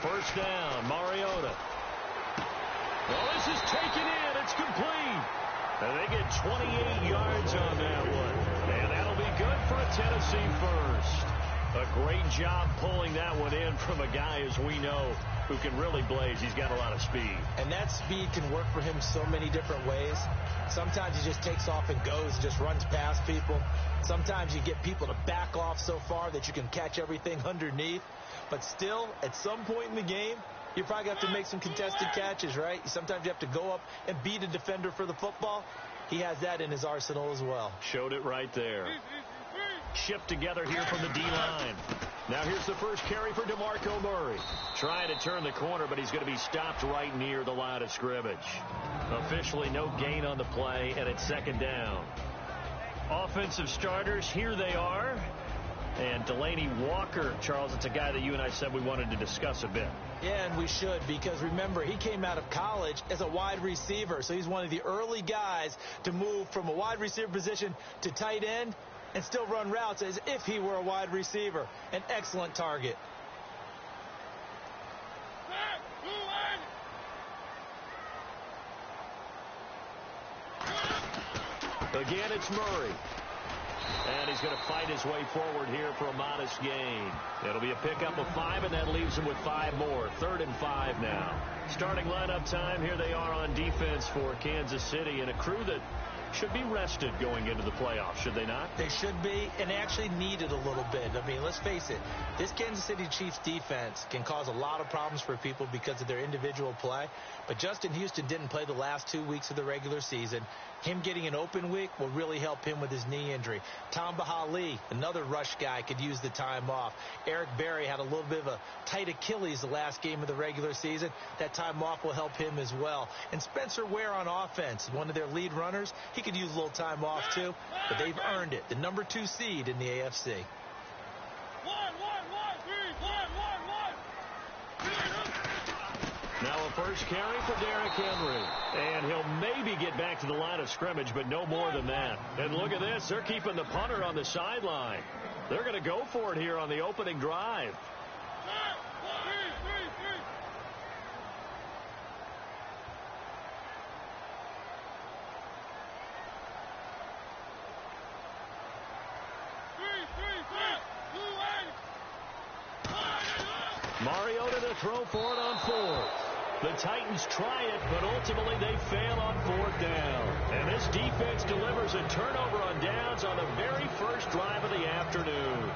First down, Mariota. Well, this is taken in. It's complete. And they get 28 yards on that one. And that'll be good for a Tennessee first. A great job pulling that one in from a guy, as we know, who can really blaze. He's got a lot of speed. And that speed can work for him so many different ways. Sometimes he just takes off and goes and just runs past people. Sometimes you get people to back off so far that you can catch everything underneath. But still, at some point in the game, you're probably going to have to make some contested catches, right? Sometimes you have to go up and beat a defender for the football. He has that in his arsenal as well. Showed it right there. Shift together here from the D-line. Now here's the first carry for DeMarco Murray. Trying to turn the corner, but he's going to be stopped right near the line of scrimmage. Officially no gain on the play, and it's second down. Offensive starters, here they are. And Delaney Walker, Charles, it's a guy that you and I said we wanted to discuss a bit. Yeah, and we should, because remember, he came out of college as a wide receiver. So he's one of the early guys to move from a wide receiver position to tight end and still run routes as if he were a wide receiver. An excellent target. Again, it's Murray. And he's going to fight his way forward here for a modest gain. It'll be a pickup of 5, and that leaves him with 5 more. 3rd and 5 now. Starting lineup time, here they are on defense for Kansas City, and a crew that should be rested going into the playoffs, should they not? They should be, and they actually need it a little bit. I mean, let's face it, this Kansas City Chiefs defense can cause a lot of problems for people because of their individual play. But Justin Houston didn't play the last 2 weeks of the regular season. Him getting an open week will really help him with his knee injury. Tom Bahali, another rush guy, could use the time off. Eric Berry had a little bit of a tight Achilles the last game of the regular season. That time off will help him as well. And Spencer Ware on offense, one of their lead runners, he could use a little time off too, but they've earned it. The number 2 seed in the AFC. Now a first carry for Derrick Henry. And he'll maybe get back to the line of scrimmage, but no more than that. And look at this. They're keeping the punter on the sideline. They're going to go for it here on the opening drive. Mariota to throw for it on 4th. The Titans try it, but ultimately they fail on 4th down. And this defense delivers a turnover on downs on the very first drive of the afternoon.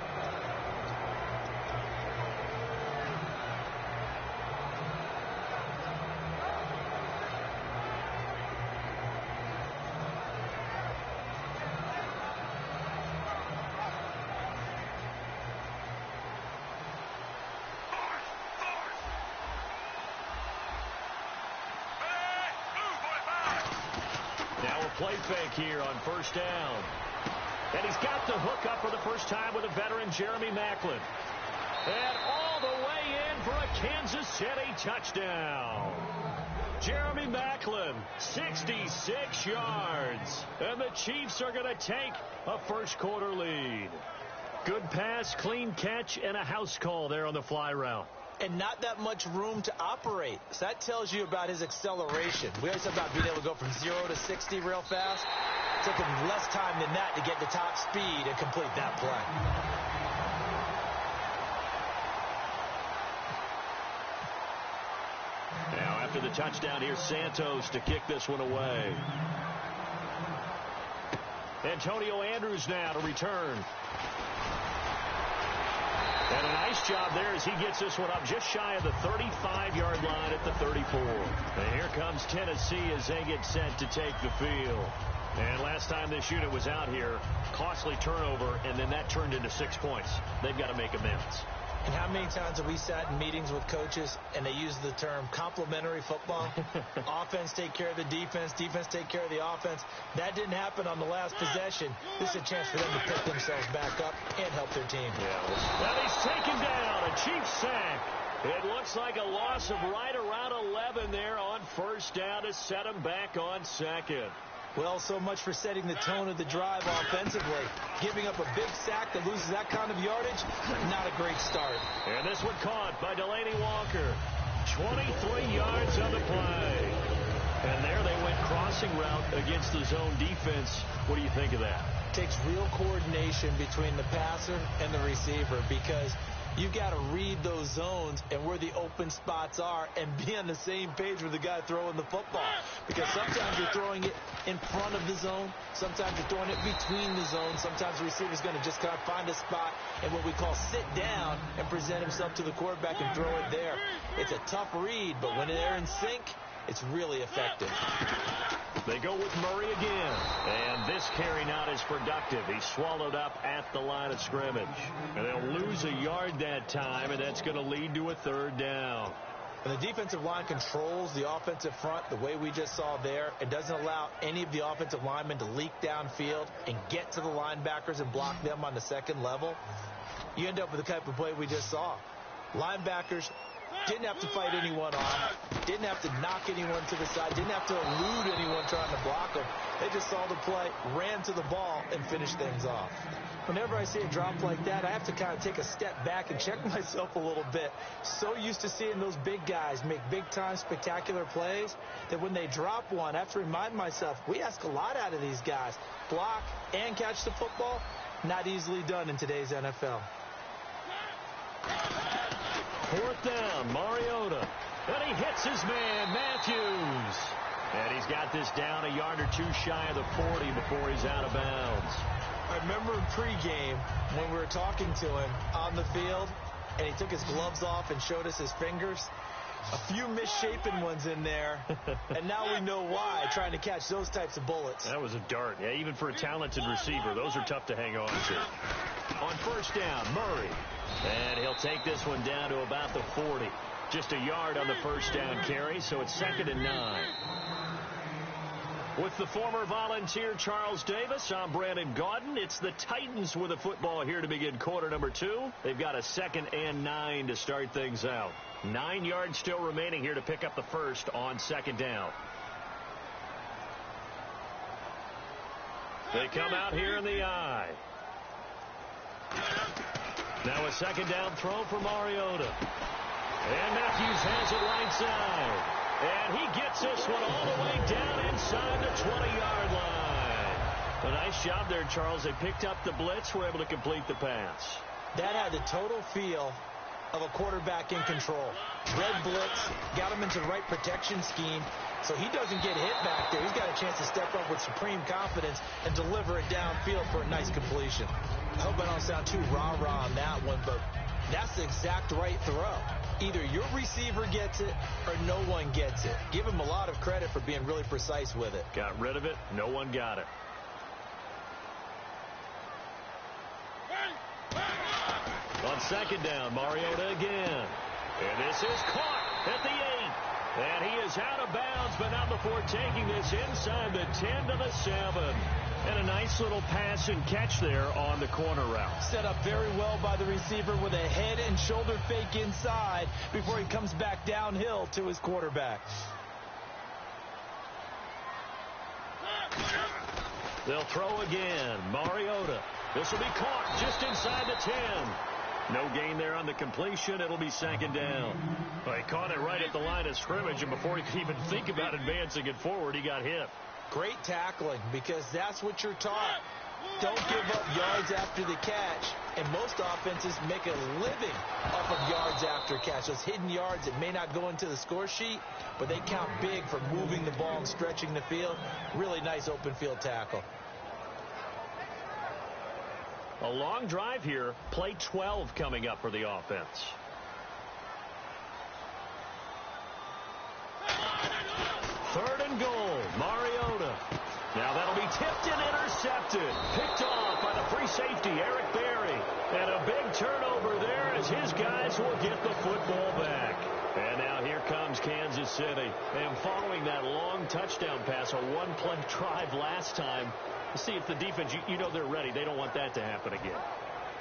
Play fake here on first down. And he's got the hook up for the first time with a veteran, Jeremy Maclin. And all the way in for a Kansas City touchdown. Jeremy Maclin, 66 yards. And the Chiefs are going to take a first quarter lead. Good pass, clean catch, and a house call there on the fly route. And not that much room to operate. So that tells you about his acceleration. We always talk about being able to go from 0 to 60 real fast. It took him less time than that to get the top speed and complete that play. Now after the touchdown, here's Santos to kick this one away. Antonio Andrews now to return. And a nice job there as he gets this one up just shy of the 35-yard line at the 34. And here comes Tennessee as they get set to take the field. And last time this unit was out here, costly turnover, and then that turned into 6 points. They've got to make amends. And how many times have we sat in meetings with coaches and they use the term complementary football? Offense take care of the defense, defense take care of the offense. That didn't happen on the last possession. This is a chance for them to pick themselves back up and help their team. Yeah. Now he's taken down. A Chiefs sack. It looks like a loss of right around 11 there on first down to set him back on second. Well, so much for setting the tone of the drive offensively. Giving up a big sack that loses that kind of yardage, not a great start. And this one caught by Delaney Walker. 23 yards on the play. And there they went crossing route against the zone defense. What do you think of that? Takes real coordination between the passer and the receiver, because you've got to read those zones and where the open spots are and be on the same page with the guy throwing the football. Because sometimes you're throwing it in front of the zone. Sometimes you're throwing it between the zones. Sometimes the receiver's going to just kind of find a spot and what we call sit down and present himself to the quarterback and throw it there. It's a tough read, but when they're in sync, it's really effective. They go with Murray again. And this carry not as productive. He's swallowed up at the line of scrimmage. And they'll lose a yard that time, and that's going to lead to a third down. When the defensive line controls the offensive front the way we just saw there, it doesn't allow any of the offensive linemen to leak downfield and get to the linebackers and block them on the second level. You end up with the type of play we just saw. Linebackers didn't have to fight anyone off, didn't have to knock anyone to the side, didn't have to elude anyone trying to block them. They just saw the play, ran to the ball, and finished things off. Whenever I see a drop like that, I have to kind of take a step back and check myself a little bit. So used to seeing those big guys make big-time spectacular plays that when they drop one, I have to remind myself, we ask a lot out of these guys. Block and catch the football, not easily done in today's NFL. Fourth down, Mariota. And he hits his man, Matthews. And he's got this down a yard or two shy of the 40 before he's out of bounds. I remember in pregame when we were talking to him on the field, and he took his gloves off and showed us his fingers. A few misshapen ones in there, and now we know why, trying to catch those types of bullets. That was a dart. Yeah, even for a talented receiver, those are tough to hang on to. On first down, Murray. And he'll take this one down to about the 40. Just a yard on the first down carry, so it's 2nd and 9. With the former Volunteer Charles Davis, I'm Brandon Gaudin. It's the Titans with the football here to begin quarter number 2. They've got a 2nd and 9 to start things out. 9 yards still remaining here to pick up the first on 2nd down. They come out here in the eye. Now a 2nd down throw for Mariota. And Matthews has it right side. And he gets this one all the way down inside the 20-yard line. A nice job there, Charles. They picked up the blitz, were able to complete the pass. That had the total feel of a quarterback in control. Red blitz, got him into the right protection scheme, so he doesn't get hit back there. He's got a chance to step up with supreme confidence and deliver it downfield for a nice completion. I hope I don't sound too rah-rah on that one, but that's the exact right throw. Either your receiver gets it or no one gets it. Give him a lot of credit for being really precise with it. Got rid of it. No one got it. On 2nd down, Mariota again. And this is caught at the 8. And he is out of bounds, but not before taking this inside the 10 to the 7. And a nice little pass and catch there on the corner route. Set up very well by the receiver with a head and shoulder fake inside before he comes back downhill to his quarterback. They'll throw again. Mariota. This will be caught just inside the 10. No gain there on the completion. It'll be 2nd down. Well, he caught it right at the line of scrimmage, and before he could even think about advancing it forward, he got hit. Great tackling, because that's what you're taught. Don't give up yards after the catch, and most offenses make a living off of yards after catch. Those hidden yards that may not go into the score sheet, but they count big for moving the ball and stretching the field. Really nice open field tackle. A long drive here. Play 12 coming up for the offense. Third and goal. Mariota. Now that'll be tipped and intercepted. Picked off by the free safety, Eric Berry. And a big turnover there as his guys will get the football back. And now here comes Kansas City. And following that long touchdown pass, a one-play drive last time, see if the defense, you know they're ready. They don't want that to happen again.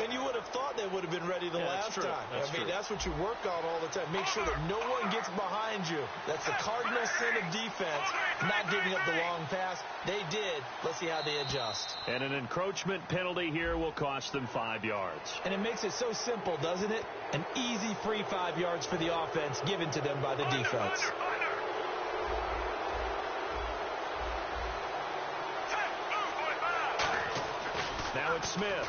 And you would have thought they would have been ready the last time. That's true. That's what you work on all the time. Make sure that no one gets behind you. That's the cardinal sin of defense, not giving up the long pass. They did. Let's see how they adjust. And an encroachment penalty here will cost them 5 yards. And it makes it so simple, doesn't it? An easy free 5 yards for the offense given to them by the defense. Now it's Smith.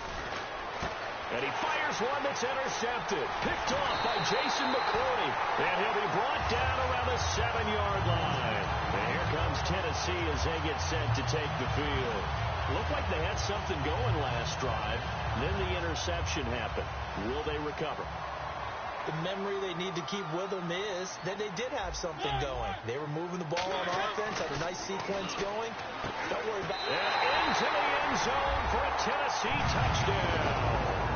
And he fires one that's intercepted. Picked off by Jason McCourty. And he'll be brought down around the 7-yard line. And here comes Tennessee as they get set to take the field. Looked like they had something going last drive. Then the interception happened. Will they recover? The memory they need to keep with them is that they did have something going. They were moving the ball on offense, had a nice sequence going. Don't worry about it. And into the end zone for a Tennessee touchdown.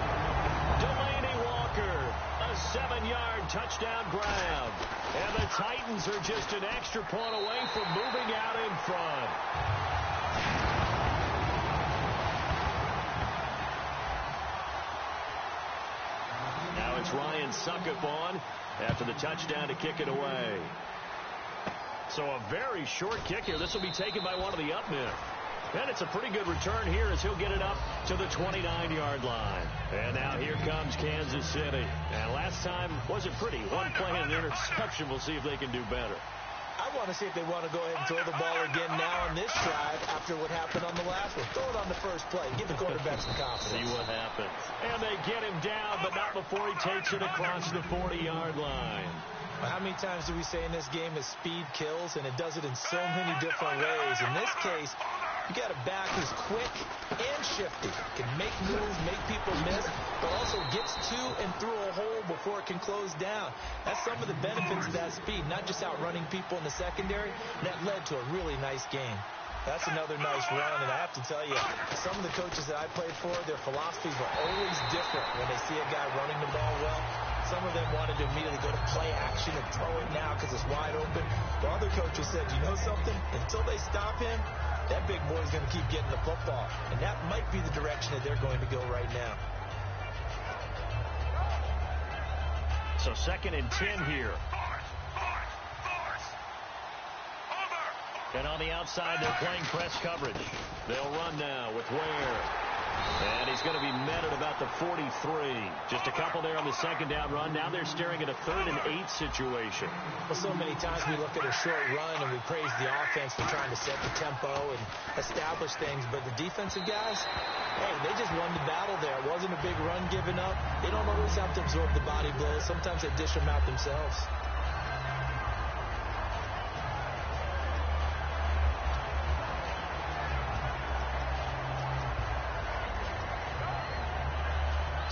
Delaney Walker, a 7-yard touchdown grab. And the Titans are just an extra point away from moving out in front. Now it's Ryan Suckup on after the touchdown to kick it away. So a very short kick here. This will be taken by one of the up men. And it's a pretty good return here as he'll get it up to the 29-yard line. And now here comes Kansas City. And last time wasn't pretty. One play and an interception. We'll see if they can do better. I want to see if they want to go ahead and throw the ball again now on this drive after what happened on the last one. Throw it on the first play. Give the quarterback some confidence. See what happens. And they get him down, but not before he takes it across the 40-yard line. How many times do we say in this game that speed kills, and it does it in so many different ways? In this case, you got a back who's quick and shifty, can make moves, make people miss, but also gets to and through a hole before it can close down. That's some of the benefits of that speed, not just outrunning people in the secondary. That led to a really nice game. That's another nice run, and I have to tell you, some of the coaches that I played for, their philosophies were always different when they see a guy running the ball well. Some of them wanted to immediately go to play action and throw it now because it's wide open. But other coaches said, you know something? Until they stop him, that big boy's going to keep getting the football. And that might be the direction that they're going to go right now. So 2nd and 10 here. And on the outside, they're playing press coverage. They'll run now with Ware. And he's going to be met at about the 43. Just a couple there on the 2nd down run. Now they're staring at a 3rd and 8 situation. Well, so many times we look at a short run and we praise the offense for trying to set the tempo and establish things. But the defensive guys, hey, they just won the battle there. It wasn't a big run given up. They don't always have to absorb the body blows. Sometimes they dish them out themselves.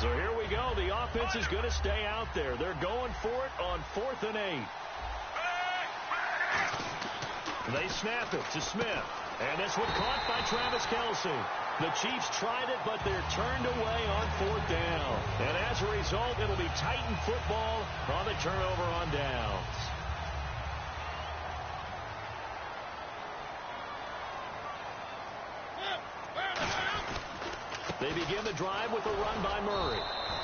So here we go. The offense is going to stay out there. They're going for it on 4th and 8. They snap it to Smith. And this one caught by Travis Kelce. The Chiefs tried it, but they're turned away on 4th down. And as a result, it'll be Titan football on the turnover on downs. They begin the drive with a run by Murray.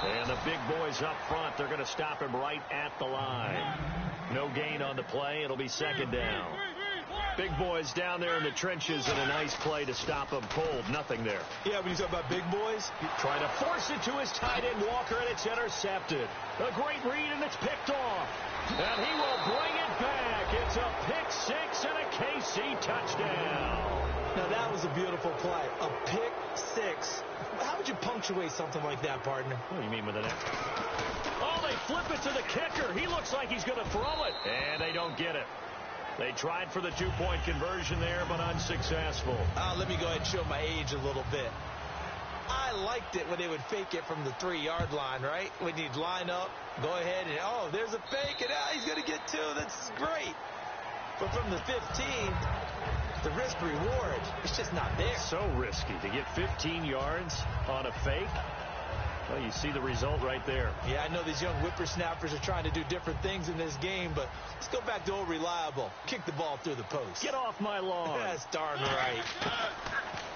And the big boys up front, they're going to stop him right at the line. No gain on the play. It'll be 2nd down. Big boys down there in the trenches, and a nice play to stop him cold. Nothing there. Yeah, when you talk about big boys, trying to force it to his tight end, Walker, and it's intercepted. A great read, and it's picked off. And he will bring it back. It's a pick 6 and a KC touchdown. Now, that was a beautiful play. A pick 6. How would you punctuate something like that, partner? What do you mean with an X? Oh, they flip it to the kicker. He looks like he's going to throw it. And they don't get it. They tried for the 2-point conversion there, but unsuccessful. Let me go ahead and show my age a little bit. I liked it when they would fake it from the 3-yard line, right? When you'd line up, go ahead and, oh, there's a fake, and he's going to get 2. That's great. But from the 15, the risk-reward, it's just not there. So risky to get 15 yards on a fake. Well, you see the result right there. Yeah, I know these young whippersnappers are trying to do different things in this game, but let's go back to old reliable. Kick the ball through the post. Get off my lawn. That's darn right.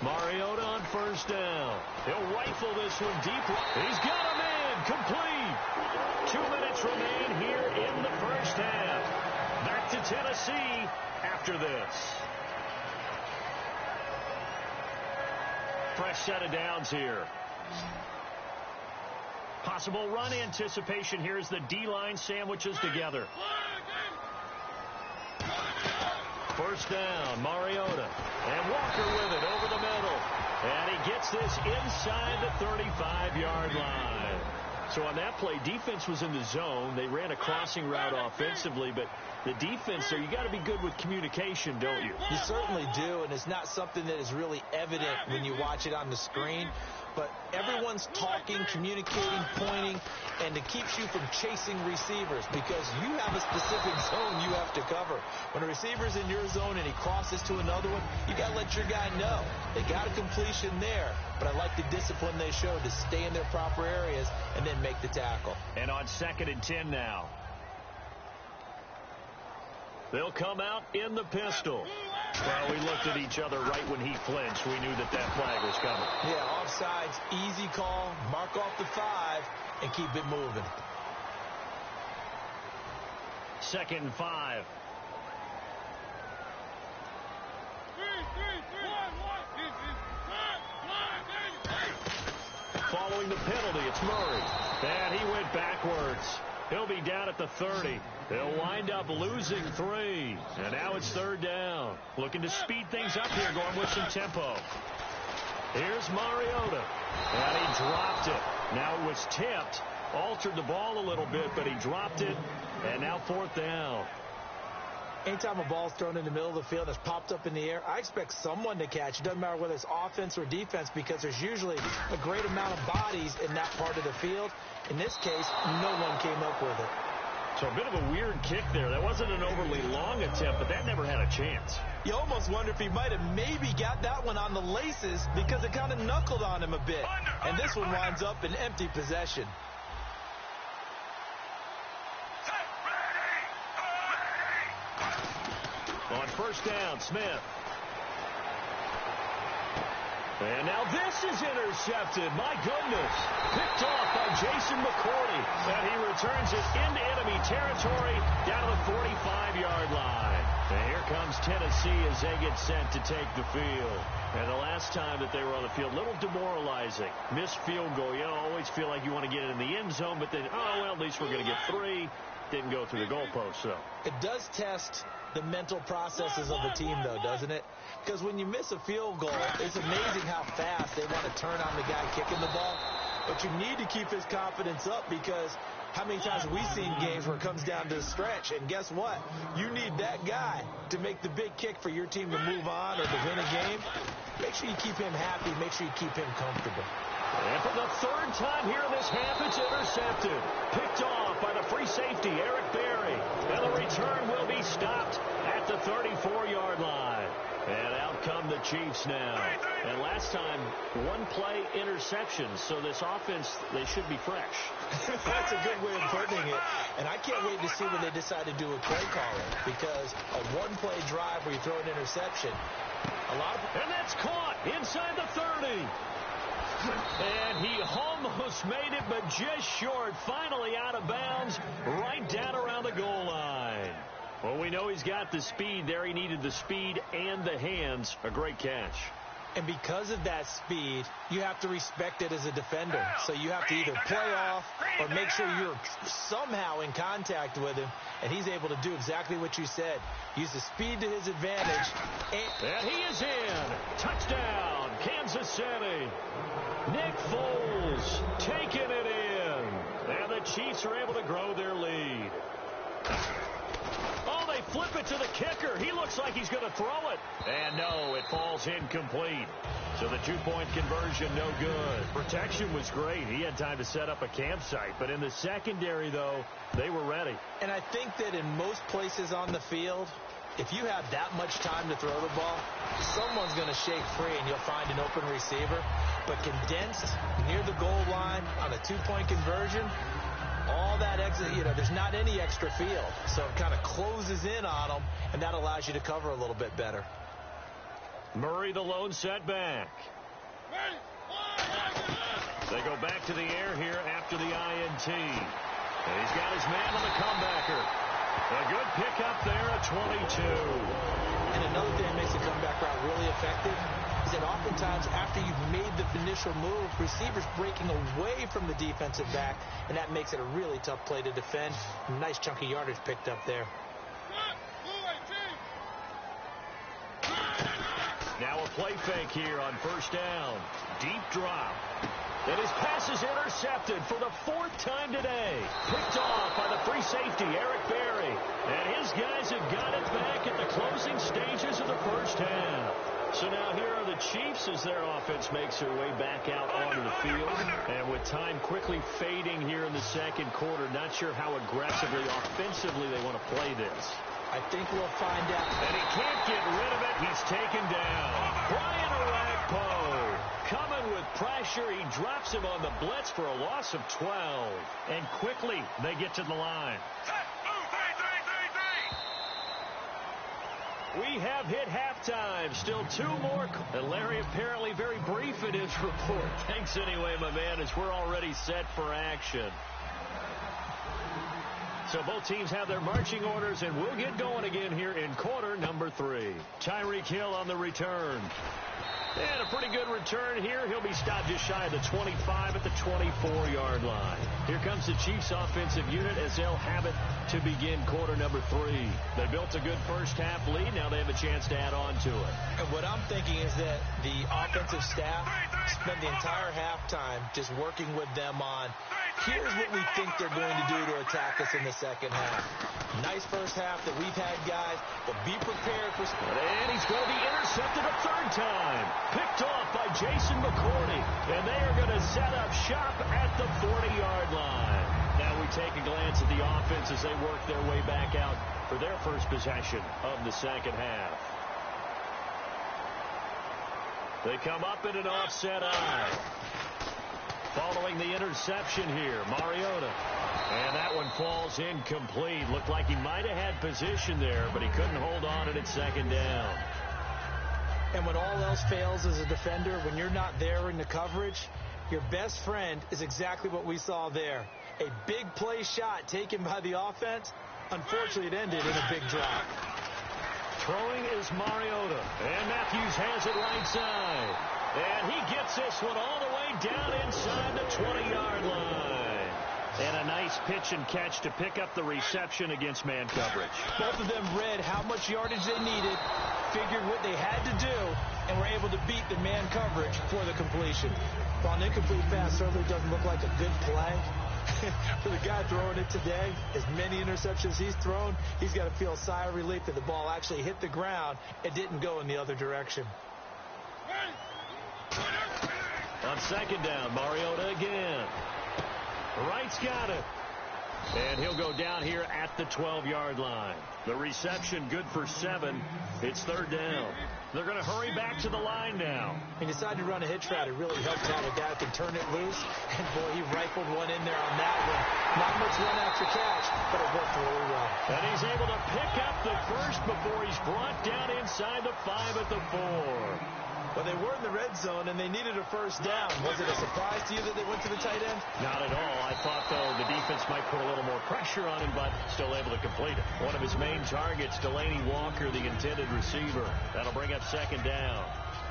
Mariota on first down. He'll rifle this one deep. He's got him in. Complete. 2 minutes remain here in the first half. Back to Tennessee after this. Fresh set of downs here. Possible run anticipation here as the D-line sandwiches together. First down, Mariota. And Walker with it over the middle. And he gets this inside the 35-yard line. So on that play, defense was in the zone. They ran a crossing route offensively, but the defense there, you got to be good with communication, don't you? You certainly do, and it's not something that is really evident when you watch it on the screen. But everyone's talking, communicating, pointing, and it keeps you from chasing receivers because you have a specific zone you have to cover. When a receiver's in your zone and he crosses to another one, you got to let your guy know. They got a completion there, but I like the discipline they showed to stay in their proper areas and then make the tackle. And on 2nd and 10 now. They'll come out in the pistol. Well, we looked at each other right when he flinched. We knew that that flag was coming. Yeah, offsides, easy call, mark off the 5, and keep it moving. 2nd and 5. Following the penalty, it's Murray. And he went backwards. He'll be down at the 30. They'll wind up losing 3. And now it's 3rd down. Looking to speed things up here, going with some tempo. Here's Mariota. And he dropped it. Now it was tipped. Altered the ball a little bit, but he dropped it. And now 4th down. Anytime a ball's thrown in the middle of the field that's popped up in the air, I expect someone to catch. It doesn't matter whether it's offense or defense because there's usually a great amount of bodies in that part of the field. In this case, no one came up with it. So a bit of a weird kick there. That wasn't an overly long attempt, but that never had a chance. You almost wonder if he might have maybe got that one on the laces because it kind of knuckled on him a bit. And this one winds up in empty possession. On first down, Smith. And now this is intercepted. My goodness. Picked off by Jason McCourty. And he returns it into enemy territory down to the 45-yard line. And here comes Tennessee as they get set to take the field. And the last time that they were on the field, a little demoralizing. Missed field goal. You always feel like you want to get it in the end zone, but then, oh, well, at least we're going to get 3. Didn't go through the goalpost, so. It does test the mental processes of the team, though, doesn't it? Because when you miss a field goal, it's amazing how fast they want to turn on the guy kicking the ball. But you need to keep his confidence up because how many times have we seen games where it comes down to the stretch? And guess what? You need that guy to make the big kick for your team to move on or to win a game. Make sure you keep him happy. Make sure you keep him comfortable. And for the 3rd time here in this half, it's intercepted. Picked off by the free safety, Eric Berry. And the return will be stopped at the 34-yard line. And out come the Chiefs now. And last time, 1-play interceptions. So this offense, they should be fresh. That's a good way of putting it. And I can't wait to see when they decide to do a play calling. Because a 1-play drive where you throw an interception, and that's caught inside the 30. And he almost made it, but just short. Finally out of bounds, right down around the goal line. Well, we know he's got the speed there. He needed the speed and the hands. A great catch. And because of that speed, you have to respect it as a defender. So you have to either play off or make sure you're somehow in contact with him. And he's able to do exactly what you said. Use the speed to his advantage. And he is in. Touchdown, Kansas City. Nick Foles taking it in. And the Chiefs are able to grow their lead. Oh, they flip it to the kicker. He looks like he's going to throw it. And no, it falls incomplete. So the 2-point conversion, no good. Protection was great. He had time to set up a campsite. But in the secondary, though, they were ready. And I think that in most places on the field, if you have that much time to throw the ball, someone's going to shake free and you'll find an open receiver. But condensed, near the goal line on a two-point conversion, all that exit, there's not any extra field. So it kind of closes in on them, and that allows you to cover a little bit better. Murray the lone setback. They go back to the air here after the INT. And he's got his man on the comebacker. A good pickup there at 22. And another thing that makes the comeback route really effective is that oftentimes after you've made the initial move, receivers breaking away from the defensive back, and that makes it a really tough play to defend. Nice chunk of yardage picked up there. Now a play fake here on first down. Deep drop. And his pass is intercepted for the fourth time today. Picked off by the free safety, Eric Berry. And his guys have got it back at the closing stages of the first half. So now here are the Chiefs as their offense makes their way back out onto the field. And with time quickly fading here in the second quarter, not sure how aggressively, offensively they want to play this. I think we'll find out. And he can't get rid of it. He's taken down. Brian Orakpo coming with pressure. He drops him on the blitz for a loss of 12. And quickly they get to the line. We have hit halftime. Still two more. And Larry apparently very brief in his report. Thanks anyway, my man, as we're already set for action. So both teams have their marching orders, and we'll get going again here in quarter number 3. Tyreek Hill on the return. And a pretty good return here. He'll be stopped just shy of the 25 at the 24-yard line. Here comes the Chiefs offensive unit as they'll have it to begin quarter number 3. They built a good first half lead. Now they have a chance to add on to it. And what I'm thinking is that the offensive staff spent the entire halftime just working with them on, here's what we think they're going to do to attack us in the second half. Nice first half that we've had, guys, but be prepared for... And he's going to be intercepted a third time. Picked off by Jason McCourty. And they are going to set up shop at the 40-yard line. Now we take a glance at the offense as they work their way back out for their first possession of the second half. They come up in an offset eye. Following the interception here, Mariota. And that one falls incomplete. Looked like he might have had position there, but he couldn't hold on, and it's second down. And when all else fails as a defender, when you're not there in the coverage, your best friend is exactly what we saw there. A big play shot taken by the offense. Unfortunately, it ended in a big drop. Throwing is Mariota. And Matthews has it right side. And he gets this one all the way down inside the 20-yard line. And a nice pitch and catch to pick up the reception against man coverage. Both of them read how much yardage they needed, figured what they had to do, and were able to beat the man coverage for the completion. While an incomplete pass certainly doesn't look like a good play, for the guy throwing it today, as many interceptions he's thrown, he's got to feel a sigh of relief that the ball actually hit the ground and didn't go in the other direction. On second down, Mariota again. Wright's got it. And he'll go down here at the 12-yard line. The reception good for 7. It's third down. They're going to hurry back to the line now. He decided to run a hitch route. It really helped out. A guy can turn it loose. And, boy, he rifled one in there on that one. Not much run after catch, but it worked really well. And he's able to pick up the first before he's brought down inside the 5 at the 4. Well, they were in the red zone, and they needed a first down. Was it a surprise to you that they went to the tight end? Not at all. I thought, though, the defense might put a little more pressure on him, but still able to complete it. One of his main targets, Delaney Walker, the intended receiver. That'll bring up second down.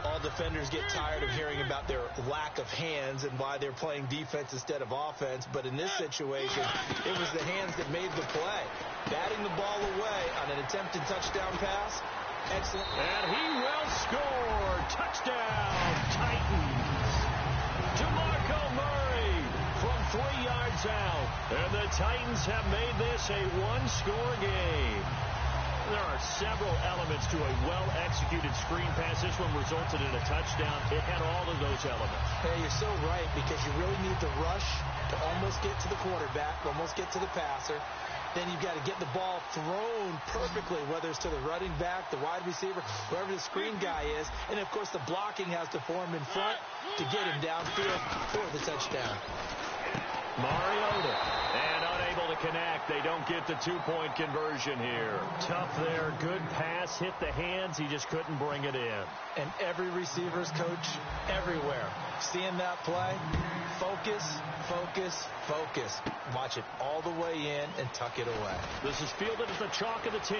All defenders get tired of hearing about their lack of hands and why they're playing defense instead of offense. But in this situation, it was the hands that made the play. Batting the ball away on an attempted touchdown pass. Excellent. And he will score. Touchdown, Titans. DeMarco Murray from 3 yards out. And the Titans have made this a one-score game. There are several elements to a well-executed screen pass. This one resulted in a touchdown. It had all of those elements. Hey, you're so right, because you really need to rush to almost get to the quarterback, almost get to the passer. then you've got to get the ball thrown perfectly, whether it's to the running back, the wide receiver, whoever the screen guy is. And, of course, the blocking has to form in front to get him downfield for the touchdown. Mariota, and unable to connect. They don't get the two-point conversion here. Tough there. Good pass. Hit the hands. He just couldn't bring it in. And every receiver's coach everywhere. Seeing that play, focus, focus, focus. Watch it all the way in and tuck it away. This is fielded at the chalk of the 10.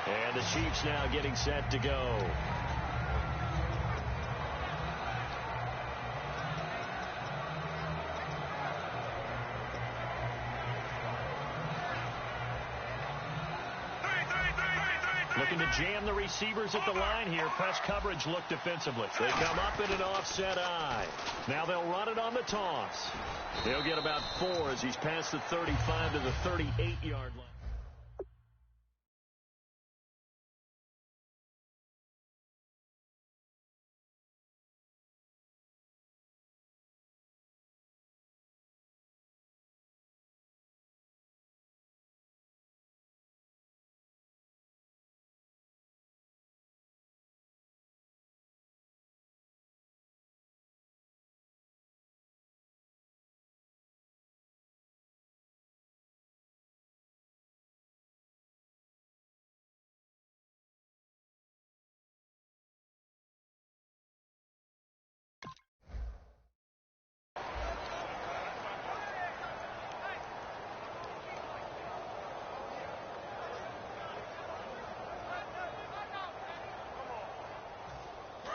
And the Chiefs now getting set to go. Looking to jam the receivers at the line here. Press coverage look defensively. They come up in an offset eye. Now they'll run it on the toss. He'll get about 4 as he's past the 35 to the 38-yard line.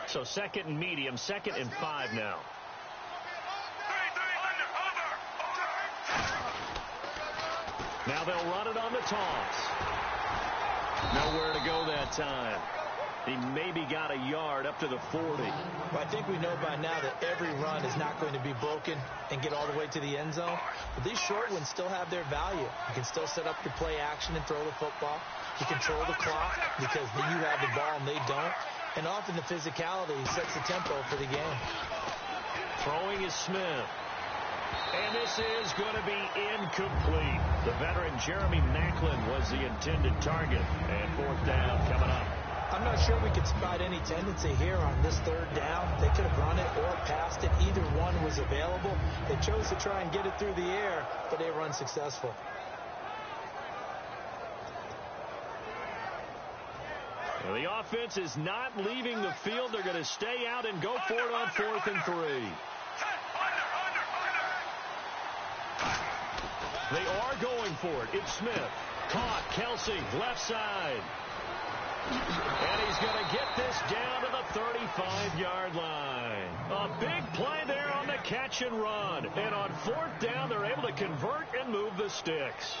So second and medium, second and 5 now. Now they'll run it on the toss. Nowhere to go that time. He maybe got a yard up to the 40. Well, I think we know by now that every run is not going to be broken and get all the way to the end zone. But these short ones still have their value. You can still set up your play action and throw the football. You control the clock because you have the ball and they don't. And often the physicality sets the tempo for the game. Throwing is Smith. And this is going to be incomplete. The veteran Jeremy Maclin was the intended target. And fourth down coming up. I'm not sure we could spot any tendency here on this third down. They could have run it or passed it. Either one was available. They chose to try and get it through the air, but they were unsuccessful. Well, the offense is not leaving the field. They're going to stay out and go for it on 4th and 3. They are going for it. It's Smith. Caught. Kelsey, left side. And he's going to get this down to the 35-yard line. A big play there on the catch and run. And on 4th down, they're able to convert and move the sticks.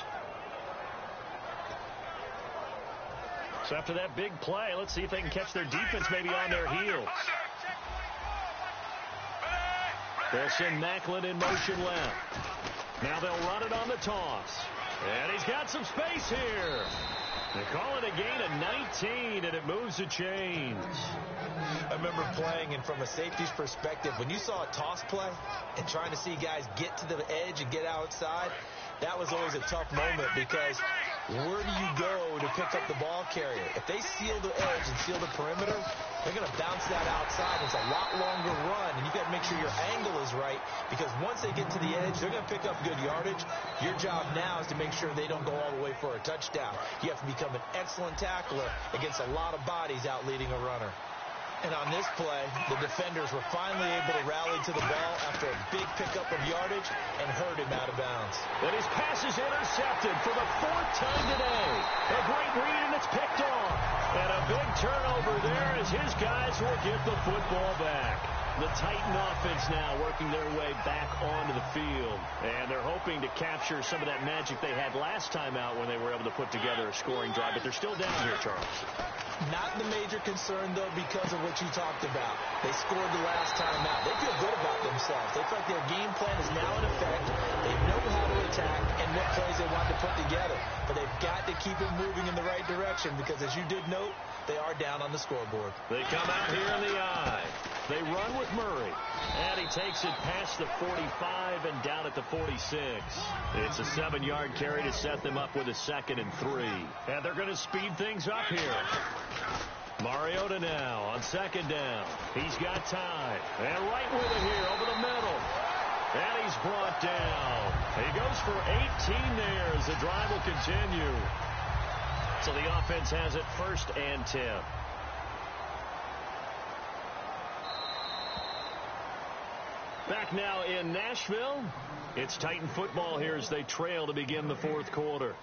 So after that big play, let's see if they can catch their defense maybe on their heels. They'll send Maclin in motion left. Now they'll run it on the toss. And he's got some space here. They call it a gain of 19, and it moves the chains. I remember playing, and from a safety's perspective, when you saw a toss play and trying to see guys get to the edge and get outside, that was always a tough moment because where do you go to pick up the ball carrier? If they seal the edge and seal the perimeter, they're going to bounce that outside. It's a lot longer run, and you've got to make sure your angle is right because once they get to the edge, they're going to pick up good yardage. Your job now is to make sure they don't go all the way for a touchdown. You have to become an excellent tackler against a lot of bodies out leading a runner. And on this play, the defenders were finally able to rally to the ball after a big pickup of yardage and hurt him out of bounds. And his pass is intercepted for the 4th time today. A great read, and it's picked off. And a big turnover there as his guys will get the football back. The Titan offense now working their way back onto the field. And they're hoping to capture some of that magic they had last time out when they were able to put together a scoring drive. But they're still down here, Charles. Not the major concern, though, because of what you talked about. They scored the last time out. They feel good about themselves. They feel like their game plan is now in effect. They know how to attack and what plays they want to put together. But they've got to keep it moving in the right direction because, as you did note, they are down on the scoreboard. They come out here in the I. They run with Murray. And he takes it past the 45 and down at the 46. It's a 7-yard carry to set them up with a 2nd and 3. And they're going to speed things up here. Mariota now on 2nd down. He's got time. And right with it here over the middle. And he's brought down. He goes for 18 there as the drive will continue. So the offense has it 1st and 10. Back now in Nashville. It's Titan football here as they trail to begin the 4th quarter.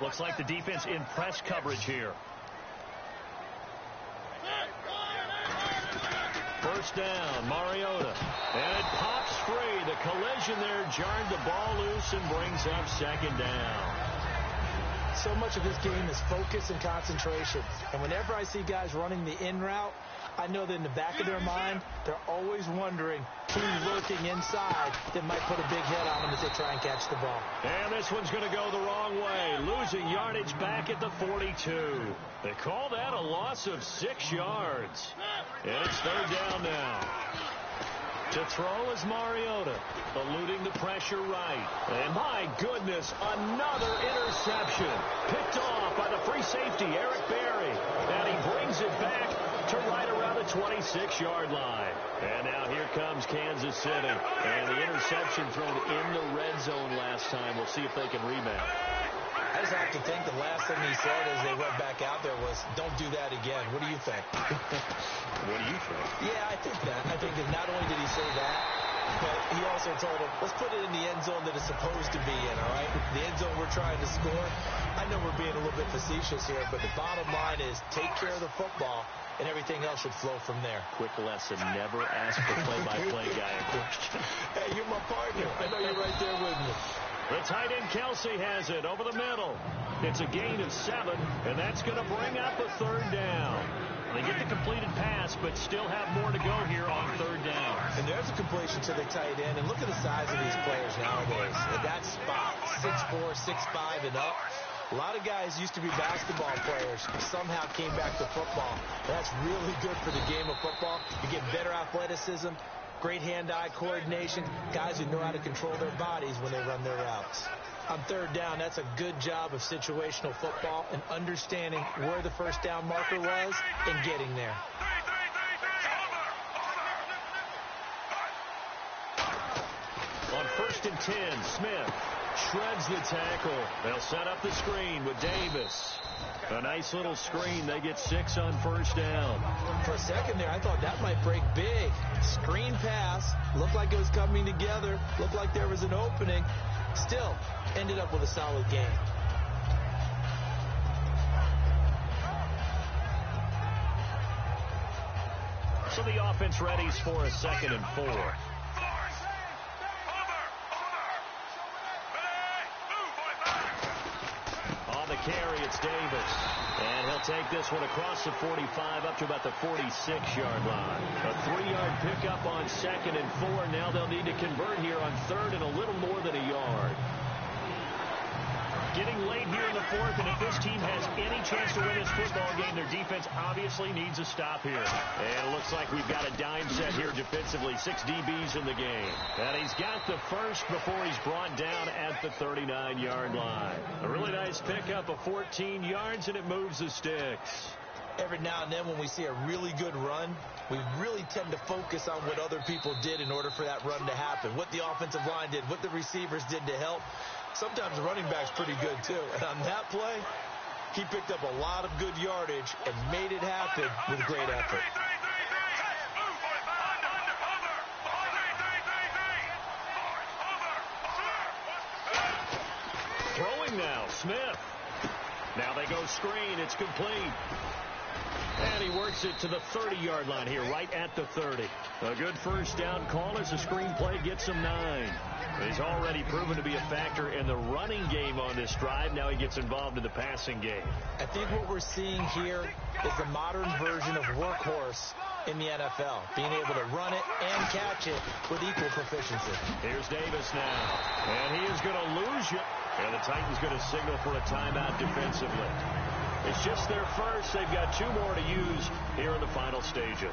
Looks like the defense in press coverage here. 1st down, Mariota. And it pops free. The collision there jarred the ball loose and brings up 2nd down. So much of this game is focus and concentration. And whenever I see guys running the in route, I know that in the back of their mind, they're always wondering who's lurking inside that might put a big hit on them as they try and catch the ball. And this one's going to go the wrong way. Losing yardage back at the 42. They call that a loss of 6 yards. And it's 3rd down now. To throw is Mariota, eluding the pressure right. And my goodness, another interception. Picked off by the free safety, Eric Berry. And he brings it back to right around the 26-yard line. And now here comes Kansas City. And the interception thrown in the red zone last time. We'll see if they can rebound. I just have to think the last thing he said as they went back out there was, don't do that again. What do you think? What do you think? Yeah, I think that. I think that not only did he say that, but he also told him, let's put it in the end zone that it's supposed to be in, all right? The end zone we're trying to score. I know we're being a little bit facetious here, but the bottom line is take care of the football, and everything else should flow from there. Quick lesson, never ask the play-by-play guy a question. Hey, you're my partner. I know you're right there with me. The tight end Kelsey has it over the middle. It's a gain of 7, and that's going to bring up a 3rd down. They get the completed pass, but still have more to go here on 3rd down. And there's a completion to the tight end, and look at the size of these players nowadays. At that spot, 6'4", 6'5", and up. A lot of guys used to be basketball players, somehow came back to football. That's really good for the game of football. You get better athleticism, great hand-eye coordination, guys who know how to control their bodies when they run their routes. On 3rd down, that's a good job of situational football and understanding where the 1st down marker was and getting there. On 1st and 10, Smith shreds the tackle. They'll set up the screen with Davis. A nice little screen. They get 6 on 1st down. For a second there, I thought that might break big. Screen pass. Looked like it was coming together. Looked like there was an opening. Still, ended up with a solid game. So the offense readies for a 2nd and 4. On the carry, it's Davis. And he'll take this one across the 45 up to about the 46-yard line. A 3-yard pickup on 2nd and 4. Now they'll need to convert here on 3rd and a little more than a yard. Getting late here in the 4th, and if this team has any chance to win this football game, their defense obviously needs a stop here. And it looks like we've got a dime set here defensively. 6 DBs in the game. And he's got the first before he's brought down at the 39-yard line. A really nice pickup of 14 yards, and it moves the sticks. Every now and then when we see a really good run, we really tend to focus on what other people did in order for that run to happen. What the offensive line did, what the receivers did to help. Sometimes the running back's pretty good, too. And on that play, he picked up a lot of good yardage and made it happen with great effort. Throwing now, Smith. Now they go screen. It's complete. And he works it to the 30-yard line here, right at the 30. A good first down call as the screenplay gets him 9. He's already proven to be a factor in the running game on this drive. Now he gets involved in the passing game. I think what we're seeing here is the modern version of workhorse in the NFL, being able to run it and catch it with equal proficiency. Here's Davis now, and he is going to lose you. And the Titans going to signal for a timeout defensively. It's just their first. They've got 2 more to use here in the final stages.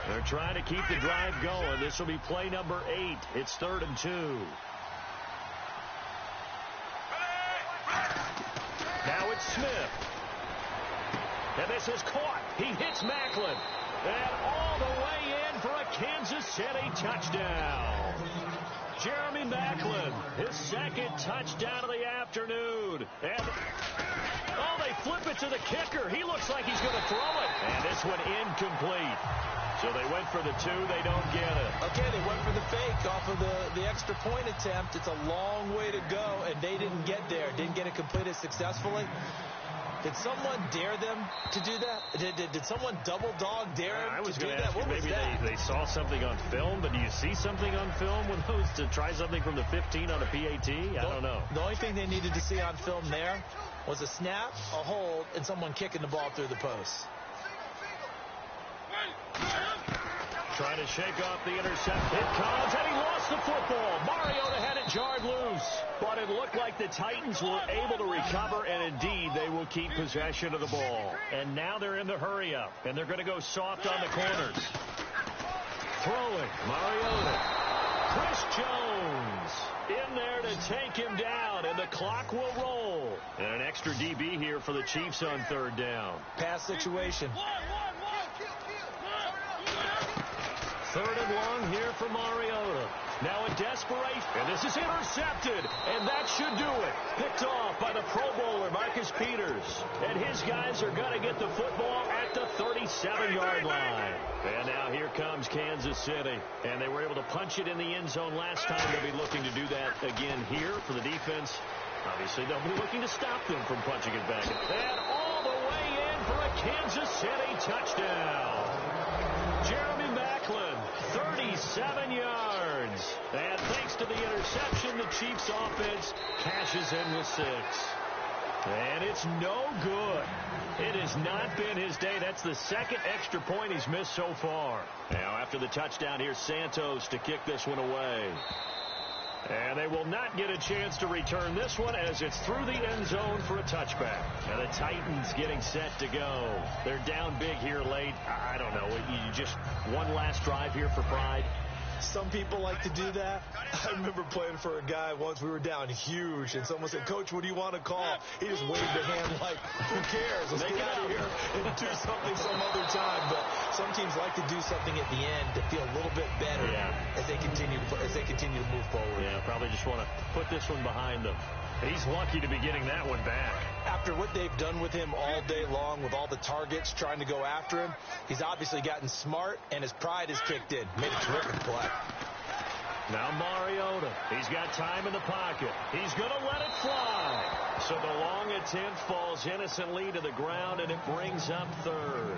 They're trying to keep the drive going. This will be play number 8. It's 3rd and 2. Now it's Smith. And this is caught. He hits Macklin. And all the way in for a Kansas City touchdown. Jeremy Macklin, his 2nd touchdown of the afternoon. And they flip it to the kicker. He looks like he's going to throw it. And this one incomplete. So they went for the 2. They don't get it. Okay, they went for the fake off of the extra point attempt. It's a long way to go, and they didn't get there. Didn't get it completed successfully. Did someone dare them to do that? Did someone double dog dare them to do that? What was that? Maybe they saw something on film, but do you see something on film with those to try something from the 15 on a PAT? I don't know. The only thing they needed to see on film there was a snap, a hold, and someone kicking the ball through the post. Trying to shake off the interception. It comes, and he lost the football. Mariota had it jarred loose. But it looked like the Titans were able to recover, and indeed, they will keep possession of the ball. And now they're in the hurry-up, and they're going to go soft on the corners. Throwing, Mariota. Chris Jones in there to take him down, and the clock will roll. And an extra DB here for the Chiefs on 3rd down. Pass situation. 3rd and long here for Mariota. Now in desperation, and this is intercepted, and that should do it. Picked off by the Pro Bowler, Marcus Peters. And his guys are going to get the football at the 37-yard line. And now here comes Kansas City. And they were able to punch it in the end zone last time. They'll be looking to do that again here for the defense. Obviously, they'll be looking to stop them from punching it back. And all the way in for a Kansas City touchdown. Jeremy Macklin, 37 yards. And thanks to the interception, the Chiefs offense cashes in with 6. And it's no good. It has not been his day. That's the 2nd extra point he's missed so far. Now after the touchdown, here's Santos to kick this one away. And they will not get a chance to return this one as it's through the end zone for a touchback. And the Titans getting set to go. They're down big here late. I don't know. You just one last drive here for pride. Some people like to do that. I remember playing for a guy once. We were down huge, and someone said, "Coach, what do you want to call?" He just waved a hand like, "Who cares? Let's get out of here and do something some other time." But some teams like to do something at the end to feel a little bit better as they continue to move forward. Yeah, probably just want to put this one behind them. He's lucky to be getting that one back. After what they've done with him all day long, with all the targets trying to go after him, he's obviously gotten smart, and his pride has kicked in. Made a terrific play. Now Mariota. He's got time in the pocket. He's going to let it fly. So the long attempt falls innocently to the ground, and it brings up 3rd.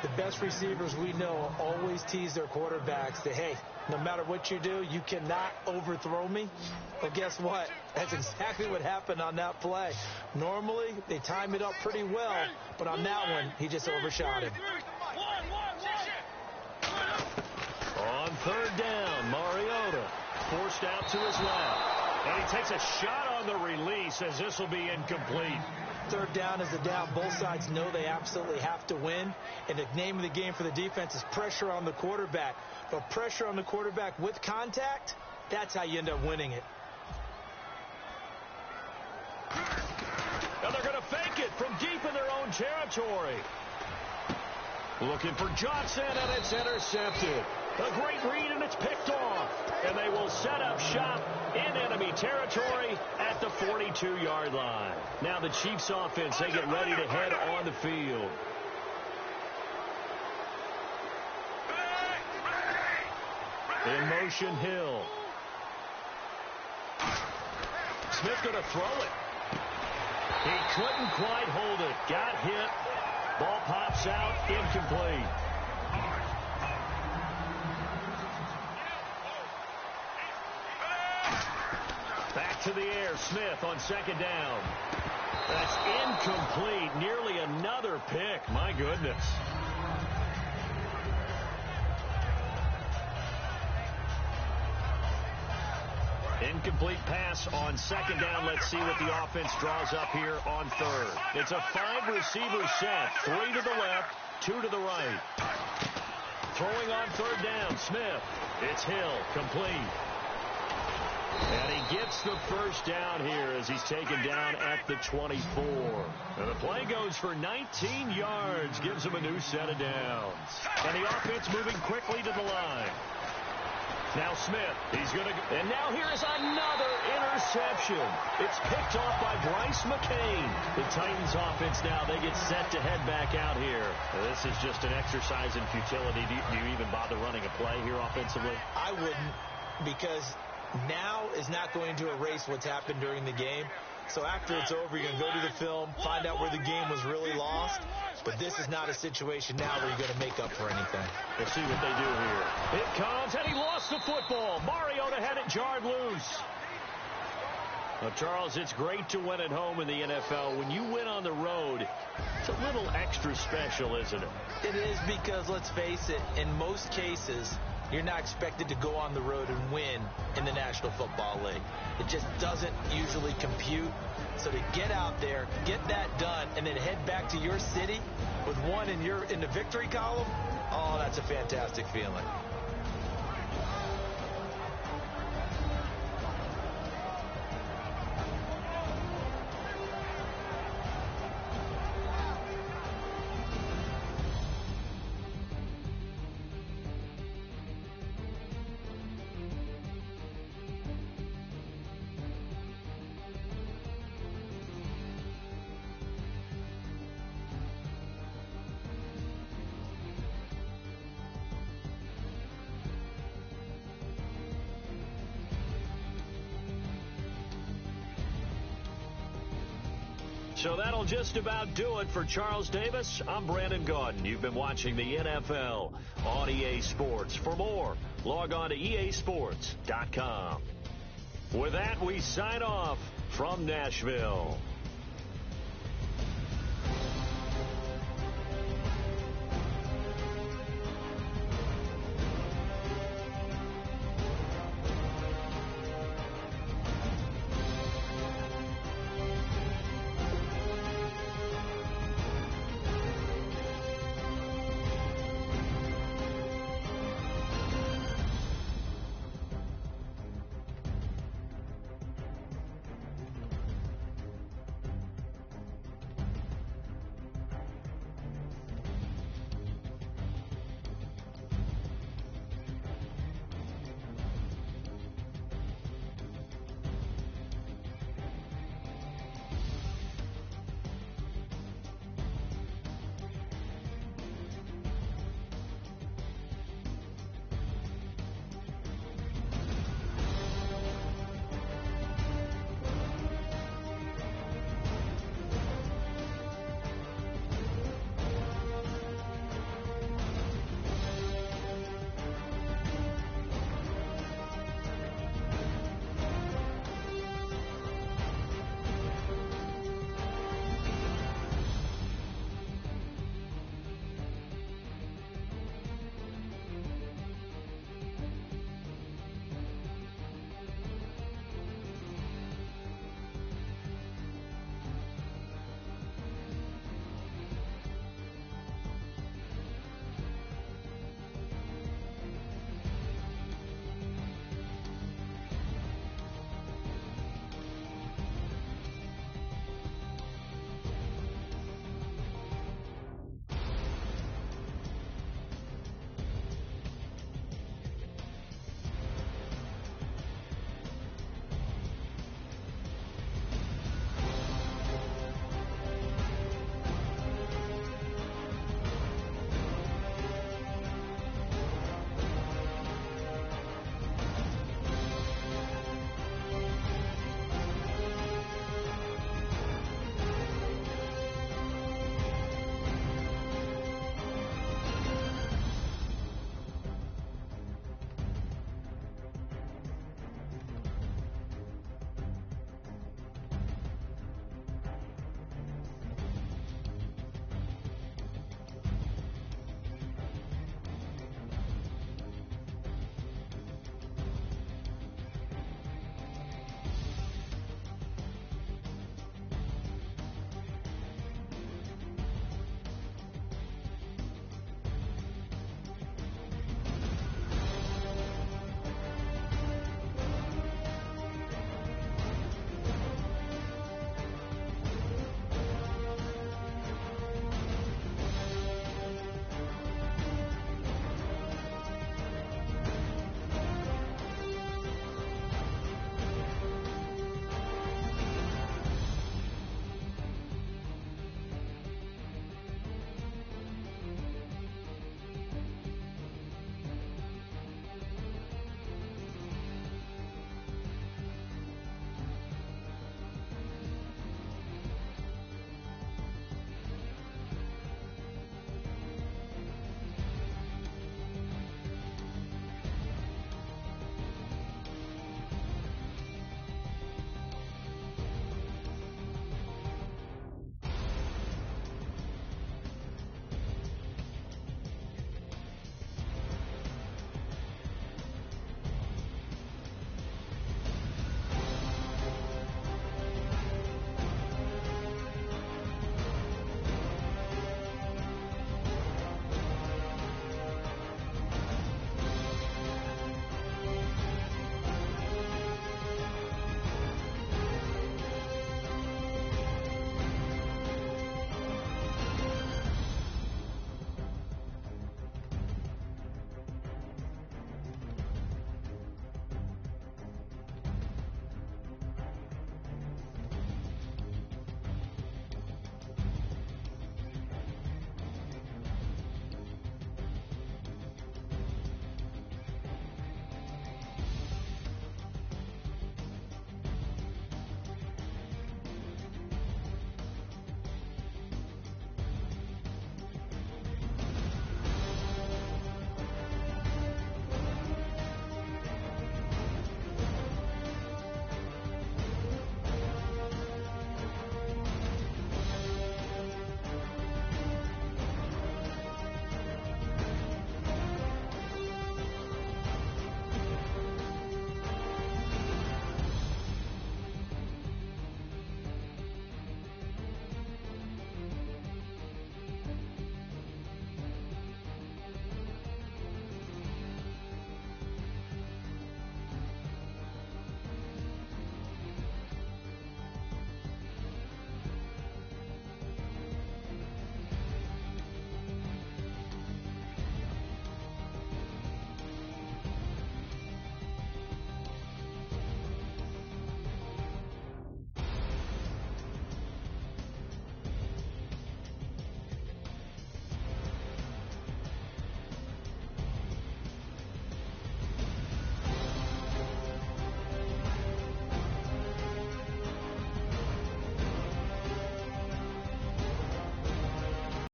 The best receivers we know always tease their quarterbacks that, hey, no matter what you do, you cannot overthrow me. Well, guess what? That's exactly what happened on that play. Normally, they time it up pretty well, but on that one, he just overshot him. On 3rd down, Mariota forced out to his left. And he takes a shot on the release as this will be incomplete. 3rd down is a down. Both sides know they absolutely have to win. And the name of the game for the defense is pressure on the quarterback. But pressure on the quarterback with contact, that's how you end up winning it. Now they're going to fake it from deep in their own territory. Looking for Johnson, and it's intercepted. A great read, and it's picked off. And they will set up shop in enemy territory at the 42-yard line. Now the Chiefs offense, they get ready to head on the field. In motion, Hill. Smith going to throw it. He couldn't quite hold it. Got hit. Ball pops out. Incomplete. Back to the air. Smith on second down. That's incomplete. Nearly another pick. My goodness. Incomplete pass on second down. Let's see what the offense draws up here on third. It's a 5-receiver set. 3 to the left, 2 to the right. Throwing on third down, Smith. It's Hill, complete. And he gets the first down here as he's taken down at the 24. And the play goes for 19 yards, gives him a new set of downs. And the offense moving quickly to the line. Now Smith, he's going to, and now here's another interception. It's picked off by Bryce McCain. The Titans offense now, they get set to head back out here. This is just an exercise in futility. Do you even bother running a play here offensively? I wouldn't, because now is not going to erase what's happened during the game. So after it's over, you're going to go to the film, find out where the game was really lost. But this is not a situation now where you're going to make up for anything. We'll see what they do here. It comes, and he lost the football. Mariota had it jarred loose. Well, Charles, it's great to win at home in the NFL. When you win on the road, it's a little extra special, isn't it? It is, because, let's face it, in most cases, you're not expected to go on the road and win in the National Football League. It just doesn't usually compute. So to get out there, get that done, and then head back to your city with one in the victory column, oh, that's a fantastic feeling. So that'll just about do it for Charles Davis. I'm Brandon Gaudin. You've been watching the NFL on EA Sports. For more, log on to easports.com. With that, we sign off from Nashville.